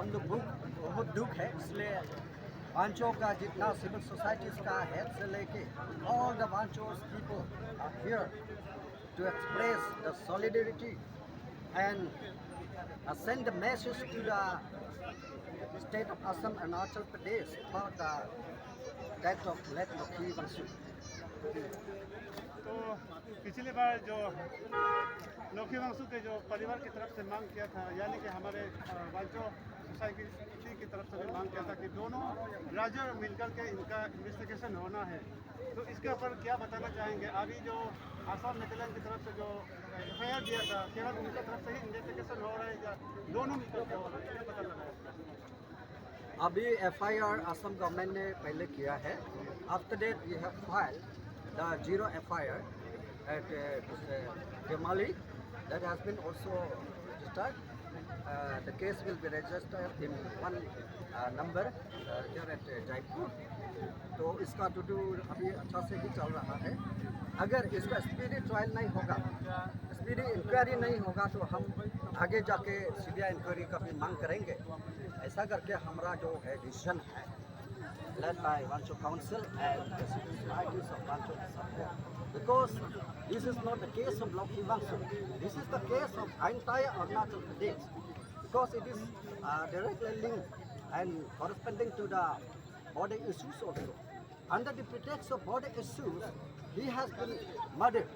हम लोग बहुत दुख है, इसलिए वांचो का जितना सिविल सोसाइटीज का हेड से लेके all the Wanchos people are here to express the solidarity and send the message to the state of Assam and Arunachal Pradesh about the death of late Lokhi Wangchuk. तो पिछली बार जो लोकी वंशु के जो परिवार की तरफ से मांग किया था, यानी कि हमारे वांचो सोसाइटी की तरफ से भी मांग किया था कि दोनों राज्यों मिलकर के इनका इन्वेस्टिगेशन होना है। तो इसके ऊपर क्या बताना चाहेंगे? अभी जो आसाम नेदरलैंड की तरफ से जो एफआईआर दिया था, केवल उनकी तरफ से ही इन्वेस्टिगेशन हो रहा है या दोनों मिलकर के हो रहा है, क्या पता लगा है? अभी एफआईआर असम गवर्नमेंट ने पहले किया है। After that we have filed the zero FIR at Demali that has been also registered. The case will be registered in one number here at Jaipur. तो इसका टू अभी अच्छा से ही चल रहा है। अगर इसका स्पीडी ट्रायल नहीं होगा, स्पीडी इंक्वायरी नहीं होगा, तो हम आगे जाके सीबीआई इंक्वायरी का भी मांग करेंगे। ऐसा करके हमारा जो है डिसीजन है led by Wancho Council and the civil societies of Wancho Assam. Because this is not the case of Lokhi Wangchuk, this is the case of entire Arunachal Pradesh. Because it is directly linked and corresponding to the border issues also. Under the pretext of border issues, he has been murdered.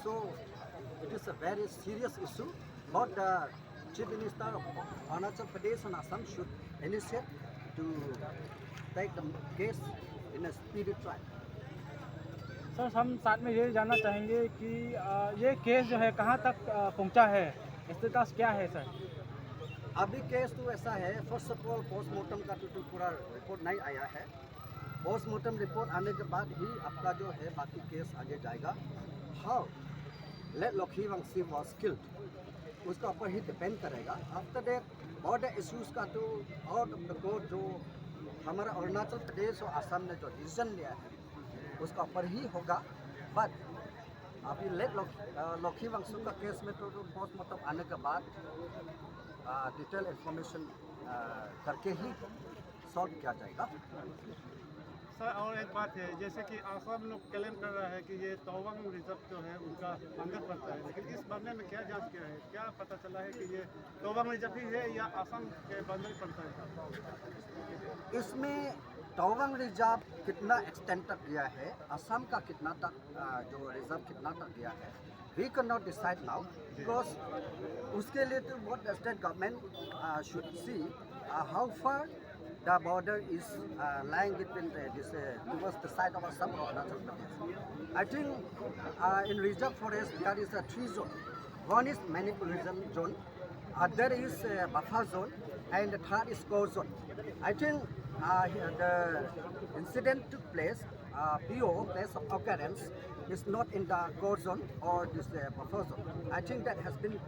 So it is a very serious issue. But the Chief Minister of Arunachal Pradesh and Assam should initiate to take the case in a speedy trial. Sir, हम साथ में ये जानना चाहेंगे कि ये case जो है कहाँ तक पहुँचा है, स्टेटस क्या है सर? अभी केस तो ऐसा है, फर्स्ट ऑफ ऑल पोस्टमार्टम का तो पूरा रिपोर्ट नहीं आया है। पोस्टमार्टम रिपोर्ट आने के बाद ही आपका जो है बाकी केस आगे जाएगा। How late Loki Vanshi was killed उसका ऊपर ही डिपेंड करेगा। आफ्टर दैट बॉर्डर इश्यूज़ का तो आउट ऑफ द कोर्ट जो हमारा अरुणाचल प्रदेश और असम ने जो डिसीजन लिया है उसका ऊपर ही होगा। बट अभी लेट लोकी वंशु का केस में तो पोस्टमार्टम आने के बाद डिटेल इंफॉर्मेशन करके ही सॉल्व किया जाएगा। सर, और एक बात है, जैसे कि आसाम लोग क्लेम कर रहा है कि ये तवांग रिजर्व जो है उनका अंदर पड़ता है, लेकिन इस मामले में क्या जांच किया है? क्या पता चला है कि ये तवांग रिजर्व ही है या आसाम के अंदर ही पड़ता है? इसमें तवांग रिजर्व कितना एक्सटेंड तक गया है, असम का कितना तक जो रिजर्व कितना तक गया है, we can not decide now. Because उसके लिए तो what the state government should see how far the border is lying between towards the side of Assam or Arunachal Pradesh. I think in reserve forest there is a 3 zone. One is manipulation zone, other is buffer zone, and the third is core zone. I think the incident took place, PO, place of occurrence, is not in the core zone or this buffer zone. I think that has been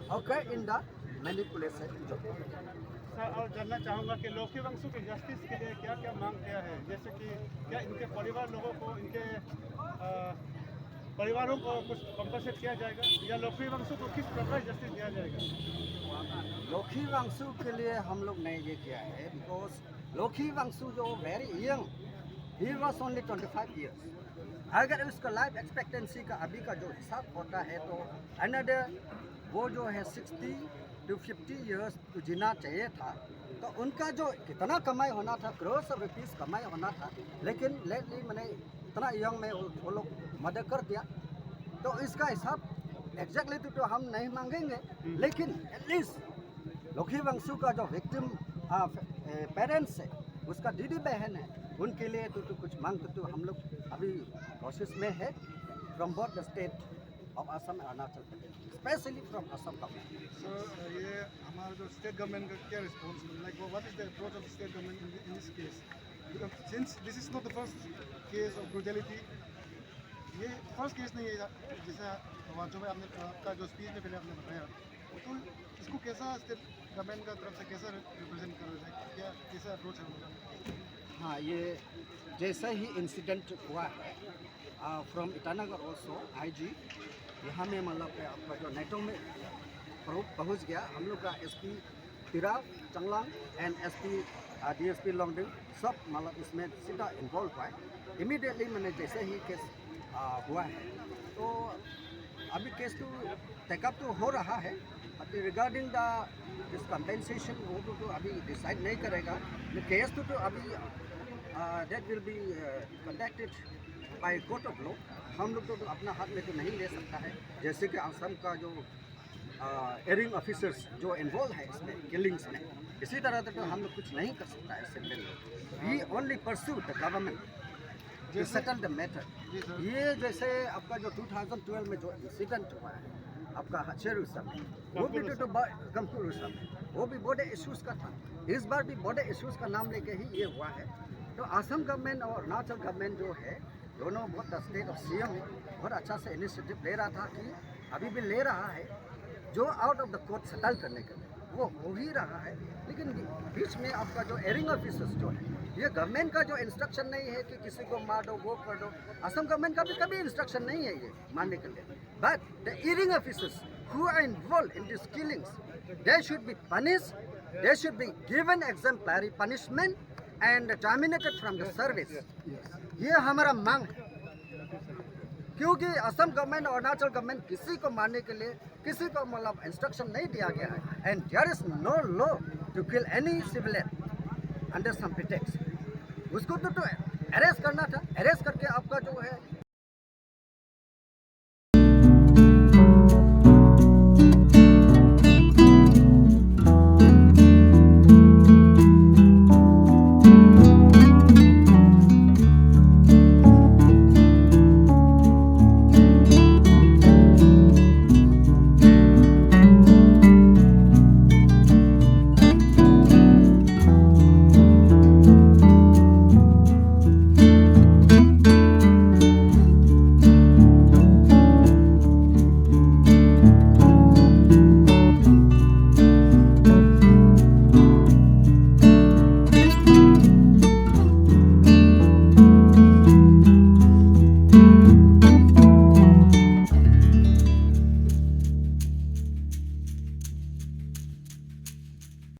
occurred in the manipulation zone. Sir, और जानना चाहूँगा कि लोकी वंशु की justice के लिए क्या क्या मांग किया है? जैसे कि क्या इनके परिवार लोगों को, इनके परिवारों को कुछ कंपनसेट किया जाएगा या लोकी वंशु को किस प्रकार जस्टिस दिया जाएगा? लोकी वंशु के लिए हम लोग ने ये किया है बिकॉज लोकी वंशु जो very young, he was only 25 years. अगर उसका लाइफ एक्सपेक्टेंसी का अभी का जो हिसाब होता है तो अनदर वो जो है 60 to 50 ईयर्स जीना चाहिए था। तो उनका जो कितना कमाई होना था, करोड़ रुपीस कमाई होना था, लेकिन लेटली मैंने इतना यंग में वो लोग मदद कर दिया। तो इसका हिसाब एग्जैक्टली तो हम नहीं मांगेंगे, लेकिन एटलीस्ट लोकी वंशु का जो विक्टिम पेरेंट्स है, उसका दीदी बहन है, उनके लिए तो कुछ मांग तो हम लोग अभी कोशिश में है from both the state of Assam and Arunachal Pradesh, especially from Assam government. So ये हमारा जो स्टेट गवर्नमेंट का क्या response, like what is the approach of state government in this case? Since this is not the first case of brutality, ये first case नहीं है जैसा वांचो में आपने आपका जो स्पीच में पहले आपने बताया, तो इसको कैसा स्टेट गवर्नमेंट का तरफ से कैसा रिप्रेजेंट कर रहा है, क्या कैसा अप्रोच है उनका? हाँ, ये जैसा ही इंसिडेंट हुआ है फ्रॉम ईटानगर ऑल्सो IG यहाँ में मतलब आपका जो नेटो में पहुँच गया। हम लोग का SP Tirap Changlang and SP DSP Longding सब मतलब इसमें सीधा इन्वॉल्व हुआ है। इमीडिएटली मैंने जैसे ही केस हुआ है तो अभी केस तो टेकअप तो हो रहा है। अभी रिगार्डिंग द दिस कंपेंसेशन वो तो अभी डिसाइड नहीं करेगा। केस तो अभी that will be conducted by court of law. हम लोग तो अपना हाथ में तो नहीं ले सकता है। जैसे कि असम का जो एयरिंग ऑफिसर्स जो इन्वॉल्व है इसमें किलिंग्स में, इसी तरह तो हम लोग कुछ नहीं कर सकता है। Simply we only pursue the government to settle the matter. ये जैसे आपका जो 2012 में जो इंसिडेंट हुआ है आपका शेरुसा में, वो भी तो गमपुरुसा में वो भी बॉर्डर इश्यूज़ का था। इस बार भी बॉर्डर इश्यूज़ का नाम लेके ही ये हुआ है। तो असम गवर्नमेंट और अरुणाचल गवर्नमेंट जो है दोनों बहुत स्टेट ऑफ सीएम बहुत अच्छा से इनिशिएटिव ले रहा था कि अभी भी ले रहा है जो out of the court settle करने के लिए वो हो ही रहा है। लेकिन बीच में आपका जो एयरिंग ऑफिसर्स जो है ये गवर्नमेंट का जो इंस्ट्रक्शन नहीं है कि किसी को मार दो वो कर दो। असम गवर्नमेंट का भी कभी इंस्ट्रक्शन नहीं है ये मारने के लिए। But the erring officers who are involve in this killings they should be punished, they should be given exemplary punishment and terminated from the service. ये हमारा मांग है क्योंकि असम गवर्नमेंट और अरुणाचल गवर्नमेंट किसी को मारने के लिए किसी को मतलब इंस्ट्रक्शन नहीं दिया गया है। And there is no law to kill any civilian under some pretext. उसको तो अरेस्ट करना था, अरेस्ट करके आपका जो है